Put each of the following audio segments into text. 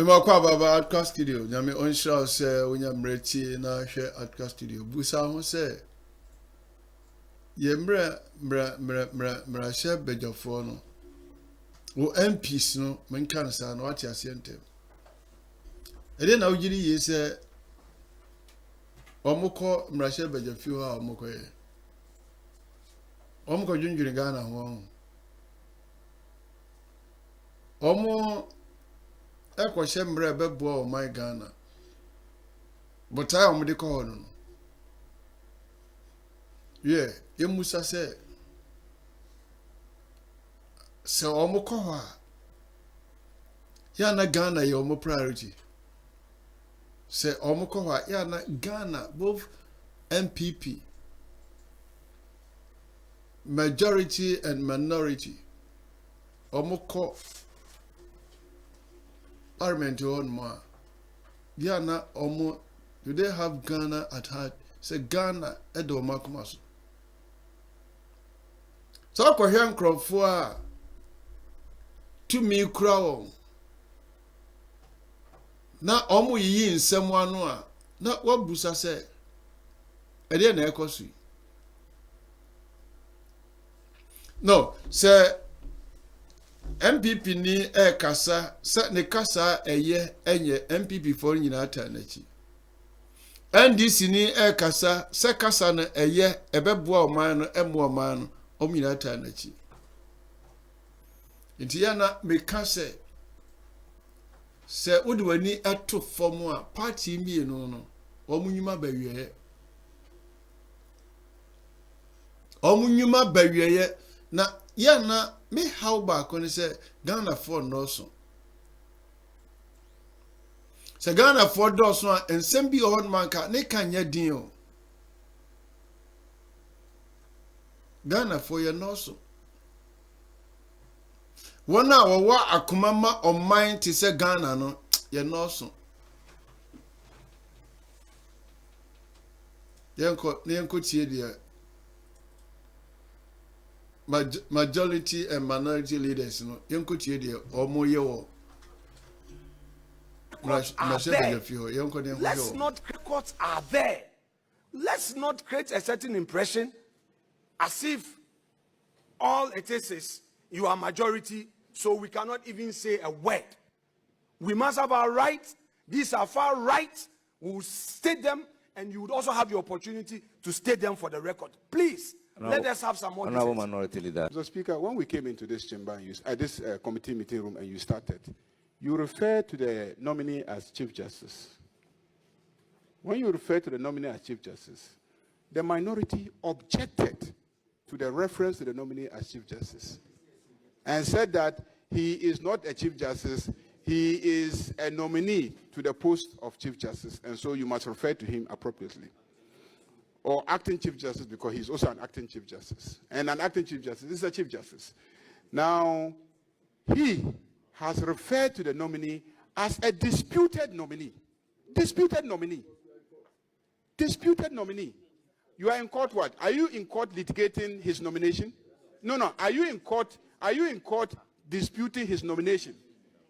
Baba Adkwart Studios. Nyame onshira se wonya mreti na hwe Adkwart Studios. Busa ho se ye mra she bejofo no. Wo MPs no menka no sa no ati asientem. Ede na ugiri ye se omukọ mra she bejofo ha omukọ ye. Omukọ junjuri Ghana ho. Omo Eko shembre bebo my Ghana. But I am the call. Yeah, you musa say. So omukoha. Ya na Ghana your mo priority. Say omukoha ya na Ghana both MPP. Majority and minority. Omukọ Parliament on ma. Diana omo do they have Ghana at heart? Say Ghana edo makumaso. So ko hwe nkrofo a to me kura na omo yi nsem anu a na wabusa se ede na ekosu. No, say MPP ni kasa sa ne kasa eye enye MPP for nyina ata nachi. NDC ni kasa sa kasa na eye ebeboa oman no emo oman no omnyina ata nachi. Nti ya na meka se udwani ato form a party mi no omunyuma bawiye. Omunyuma bawiye na ya na me how back when say Ghana for no so. Say Ghana for dos no and same be old man ka ne kan ya din o. Ghana for your no so. Wona wo akomama on mind to say Ghana no ye no so. Yenko tie dia. Majority and minority leaders, no, young or more year. Let's not records are there. Let's not create a certain impression as if all it is you are majority, so we cannot even say a word. We must have our rights. These are far rights. We will state them, and you would also have the opportunity to state them for the record. Please. Let us have some more. Minority leader. Mr. Speaker, when we came into this chamber, at this committee meeting room, and you started, you referred to the nominee as Chief Justice. When you refer to the nominee as Chief Justice, the minority objected to the reference to the nominee as Chief Justice and said that he is not a Chief Justice, he is a nominee to the post of Chief Justice, and so you must refer to him appropriately. Or acting Chief Justice, because he's also an acting Chief Justice. And an acting Chief Justice is a Chief Justice. Now, he has referred to the nominee as a disputed nominee. Disputed nominee. Disputed nominee. You are in court what? Are you in court litigating his nomination? No. Are you in court disputing his nomination?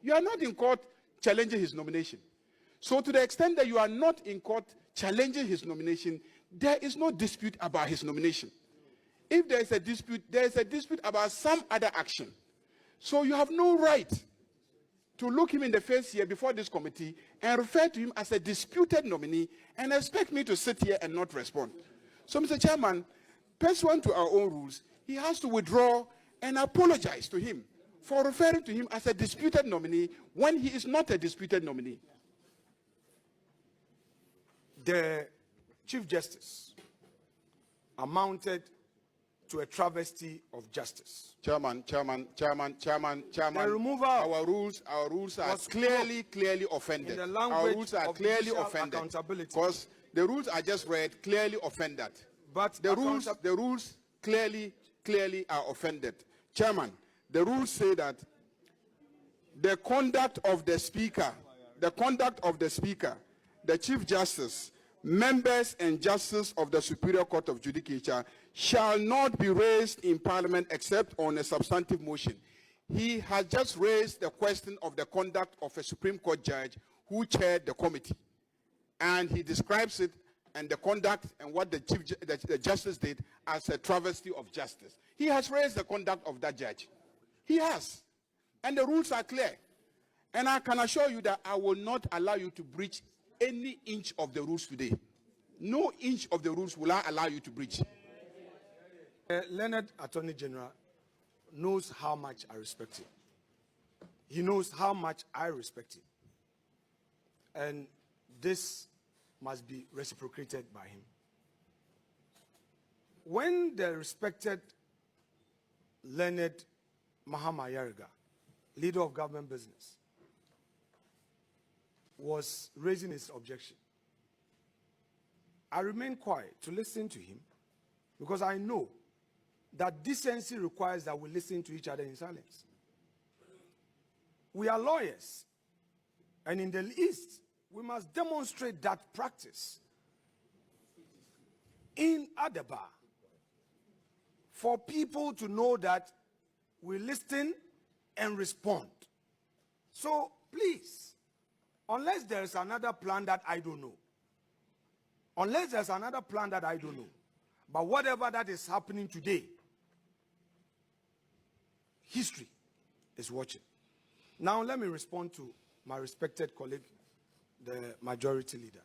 You are not in court challenging his nomination. So to the extent that you are not in court challenging his nomination, there is no dispute about his nomination. If there is a dispute about some other action. So you have no right to look him in the face here before this committee and refer to him as a disputed nominee and expect me to sit here and not respond. So, Mr. Chairman, pursuant to our own rules, he has to withdraw and apologize to him for referring to him as a disputed nominee when he is not a disputed nominee. The Chief Justice amounted to a travesty of justice. Chairman. The removal our rules are clearly offended. In the language our rules are of clearly offended. Because the rules I just read clearly offended. But the rules clearly are offended. Chairman, the rules say that the conduct of the speaker, the Chief Justice, members and justices of the Superior Court of Judicature shall not be raised in Parliament except on a substantive motion. he has just raised the question of the conduct of a Supreme Court judge who chaired the committee. And he describes it and the conduct and what the justice did as a travesty of justice. He has raised the conduct of that judge. He has. And the rules are clear. And I can assure you that I will not allow you to breach any inch of the rules today. No inch of the rules will I allow you to breach. Leonard Attorney General knows how much I respect him. He knows how much I respect him. And this must be reciprocated by him. When the respected Leonard Mahama Ayariga, leader of government business, was raising his objection, I remained quiet to listen to him because I know that decency requires that we listen to each other in silence. We are lawyers, and in the East, we must demonstrate that practice in Adaba for people to know that we listen and respond. So please, unless there is another plan that I don't know, but whatever that is happening today, history is watching. Now let me respond to my respected colleague, the majority leader.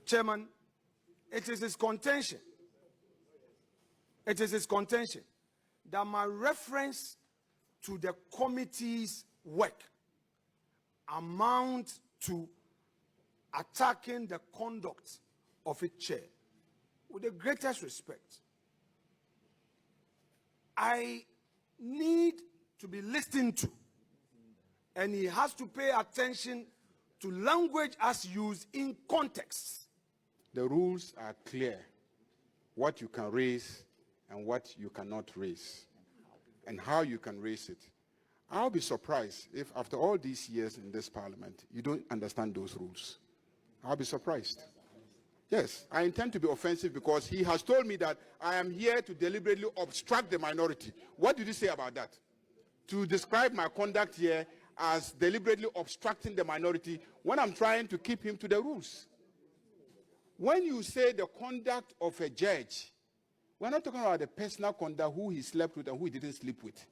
Chairman, it is his contention that my reference to the committee's work amount to attacking the conduct of its chair. With the greatest respect, I need to be listened to, and he has to pay attention to language as used in context. The rules are clear, what you can raise and what you cannot raise, and how you can raise it. I'll be surprised if after all these years in this parliament, you don't understand those rules. I'll be surprised. Yes, I intend to be offensive because he has told me that I am here to deliberately obstruct the minority. What did you say about that? To describe my conduct here as deliberately obstructing the minority when I'm trying to keep him to the rules. When you say the conduct of a judge, we're not talking about the personal conduct, who he slept with and who he didn't sleep with.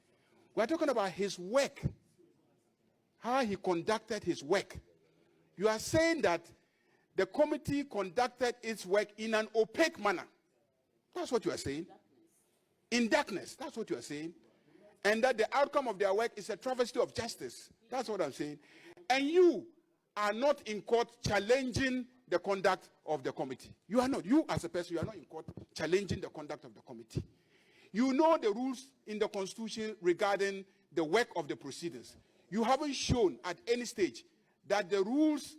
We're talking about his work, how he conducted his work. You are saying that the committee conducted its work in an opaque manner. That's what you are saying. In darkness, that's what you are saying. And that the outcome of their work is a travesty of justice. That's what I'm saying. And you are not in court challenging the conduct of the committee. You are not. You as a person, you are not in court challenging the conduct of the committee. You know the rules in the Constitution regarding the work of the proceedings. You haven't shown at any stage that the rules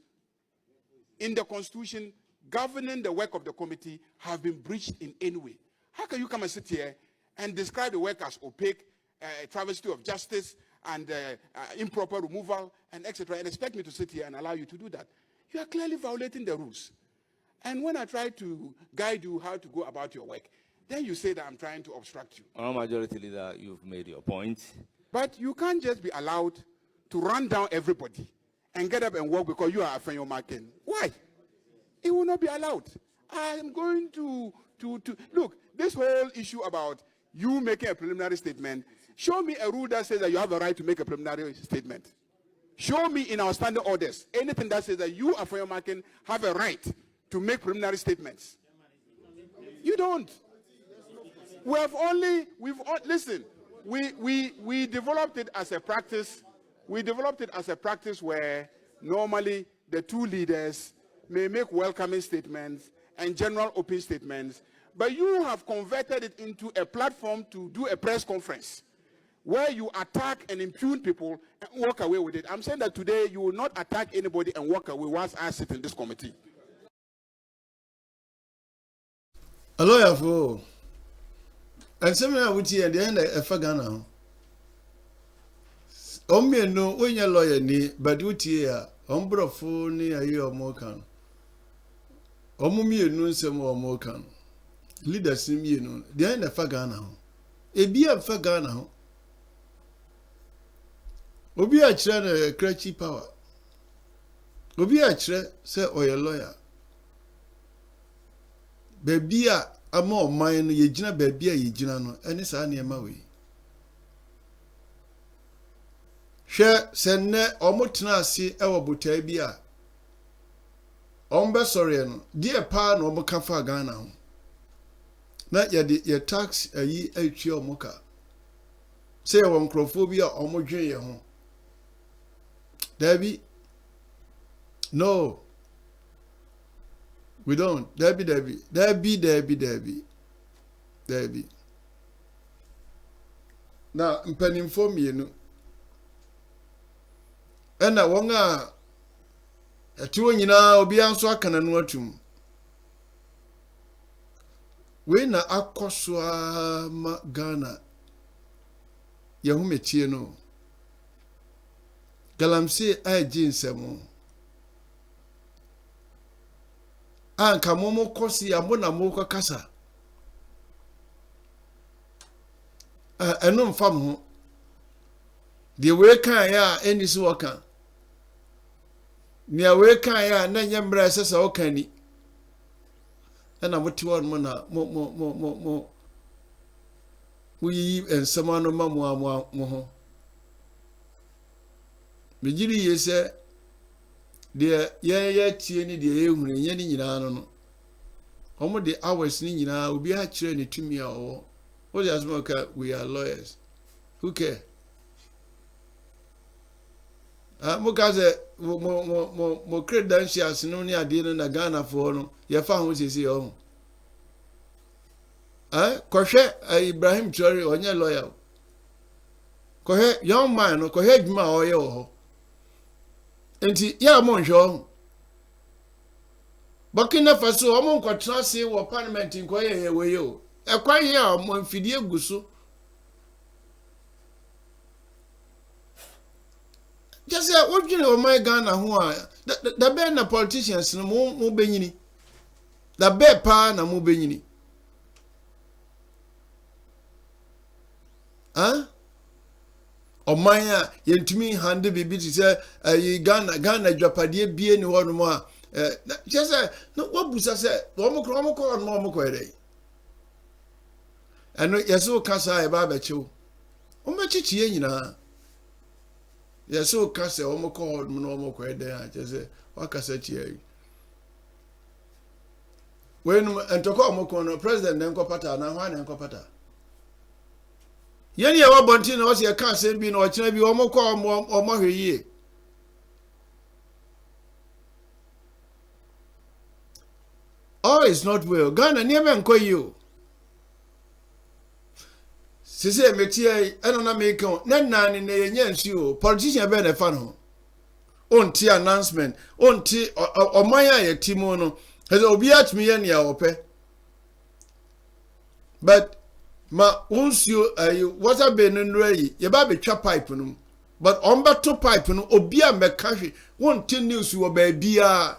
in the Constitution governing the work of the committee have been breached in any way. How can you come and sit here and describe the work as opaque, travesty of justice, and improper removal, and etc., and expect me to sit here and allow you to do that? You are clearly violating the rules. And when I try to guide you how to go about your work, then you say that I'm trying to obstruct you. Honourable Majority Leader, you've made your point. But you can't just be allowed to run down everybody and get up and walk because you are Afenyo Markin. Why? It will not be allowed. I am going to look, this whole issue about you making a preliminary statement, show me a rule that says that you have a right to make a preliminary statement. Show me in our standing orders anything that says that you, Afenyo Markin, have a right to make preliminary statements. You don't. Listen, we developed it as a practice. We developed it as a practice where normally the two leaders may make welcoming statements and general open statements, but you have converted it into a platform to do a press conference where you attack and impugn people and walk away with it. I'm saying that today you will not attack anybody and walk away whilst I sit in this committee. A lawyer for and some of which at the end of Fagana. Omie no when your lawyer ni but utia ombrofo ni ayi omokan. Omumi no nsem omokan. Leaders mi no the end of Fagana. Ebi of Fagana. Obi a chere na crazy power. Obi a chere say oye lawyer. Baby a ama o man no ye gina baby a ye gina no ene sa na ema we. Hwe se ne omotena ase e wo botai bi a ombe sore no die pa na omoka fa Ghana ho. Na ye tax ayi atwi omoka. Say won crofobia omodwen ye ho. Debbie, no, we don't. Debbie. Now, mpanimfo mienu. Ena wonga atuo nyina obi anso akana no atum. We na akoswa ma Ghana. Yahumetie no. Galamsey aji nsemo. Anka momo kosi amona moko kasa. Eno mfam ho. De we kan ya eni so waka. Nia we kan ya na nyemra sesa okani. Ena moti won mo na mo yi ensema no ma mo ho. Mejiri yese de ye tie ni de ehunu nye ni nyina no omo de hours ni nyina obi a kire ni tumi a owo o just moka we are lawyers who care mo kaze mo credentials no ni ade no na Ghana for no ye fa ho sisi o kohwe Ibrahim Chori onye lawyer kohwe young man no kohwe djuma o ye ho enti ya mo nhwo Burkina Faso omo nkwatra se wo parliament nkoye ye we yo ekwan ye a mo mfidie guso just say odwene o my Ghana ho a da be na politicians no mo benyini da be pa na mo benyini Omanya yentumi hande bibi ti se Ghana dwapade bie ni hono mo a just say no wabusa se omokro no omokọ ere eno yeso kasa e ba bechiwo omechichie nyina yeso kasa omokọ no omokọ ede a just say wakasa chie when entoko omokọ no president nenko pata na hwa nenko pata Yeni ya wabonti na wasi ya kanse bi na wachina bi omokwa omohweye. All is not well. Ghana nieme nko yo. Sisi emetie eno na mekon na nani na yenye nsuo politician be na fa no. Onti announcement, onti omanya ye timo no. Hezo obi atmi ye ne ya ope. But ma unsio water be no yi ye ba betwa pipe no but on beto pipe no obi a meka hwe wonte news wo ba bia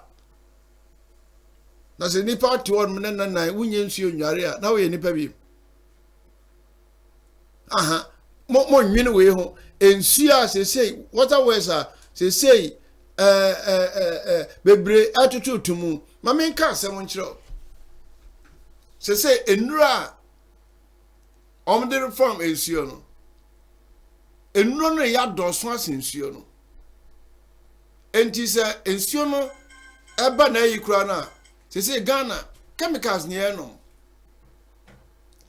na se nipa to on na wunye nsuo nware a na wo ye nipa bi mo nwene we ho ensuo a se sei water ways a se sei bebre atututumu ma menka asem nkyero se sei enura the reform ensuo no enuro no ya doso asensuo no enti se ensuo no eba na yikura na se Ghana chemicals ne no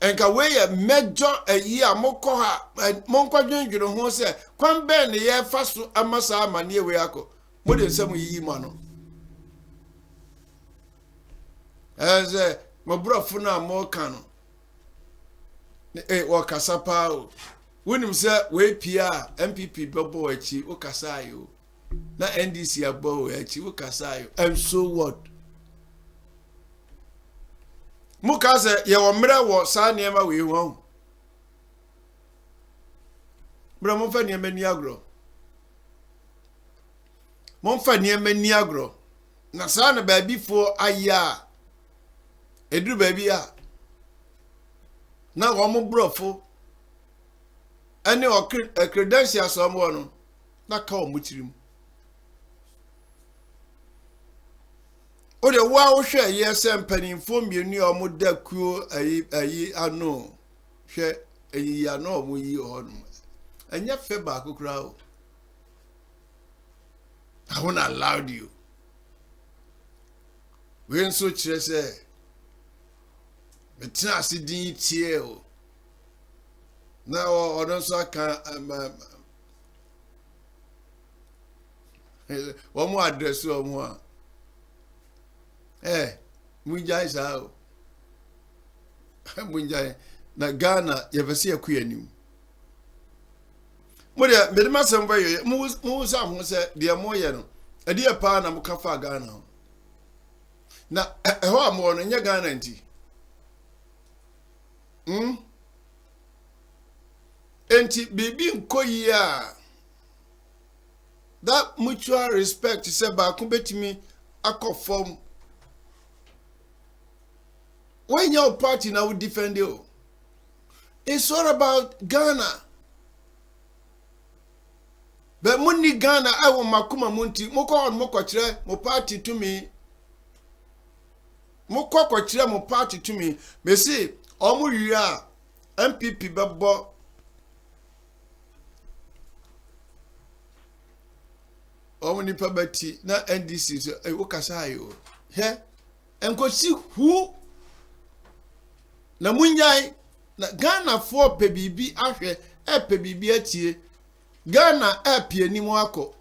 enka we ya major ayi amokọ ha monko dwendwero ho se kwan be ne ye fa so amasa amane we akọ mo de nsam yi ma no eze mo brofo na mo ka no wakasa pa o wonim se we pia MPP bebo achi o kasa ayo na NDC abo achi o kasa ayo and so what mukaze ye wo mre wo sa niema we ho bra mo fa niema ni agro mo fa niema ni agro na sa na ba bifo aya edru ba bi a na wo mo brofo ani o credentials o mo no na ka omuchirim o de wa wo hwe ye mpanimfo mienu a mo da kuo ayi ano hwe ayi ano mo yi honum anya fe ba kokura o I won't allow you we so kire se betina asidin tie o na o don so aka one more address o mo a munjai sa o munjai na Ghana ye vese akuanim mo de me ma sem bayo mo sa ho se de mo ye no e de pa na mo ka fa Ghana na ho amo no nya Ghana nti enti bibi nkoyi a that mutual respect se ba ko betimi akofom when your party now defend you it's all about Ghana but money Ghana I want makuma munti moko on moko kire mo party to me moko ko kire mo party to me me say omo ria MPP bebo omo ni pabati na NDC so e wo kasa ayo he enkosi hu na munjai na Ghana for pe bibi ahwe e pe bibi atie Ghana e pie ni mo akọ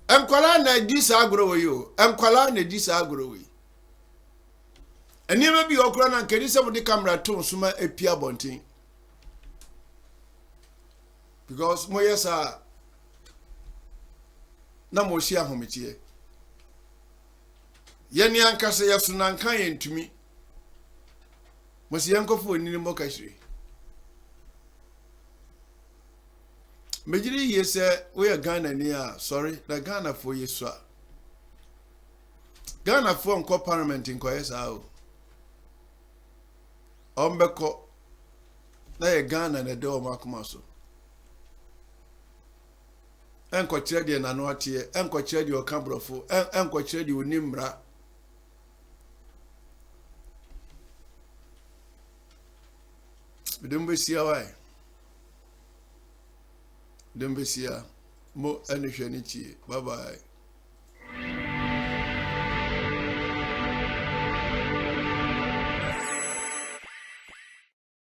enkwala na disa agro we yo enkwala na disa agro we eni me bi okura na nkedi se mo de camera to suma epia bonten because mo yesa na mo shi ahometie yeni ankasa yesu na nkan yentumi mo si yankofo onini mo kashire mejiri yese we Ghana ni a sorry na Ghana for yesu a Ghana for nko parliament nko yesa o ombeko na ye Ghana na de o makoma so enko kire de na no atie enko kire de o kambrofo enko kire de onimra Dumbesia why? Dumbesia mo anishanichi. Bye bye.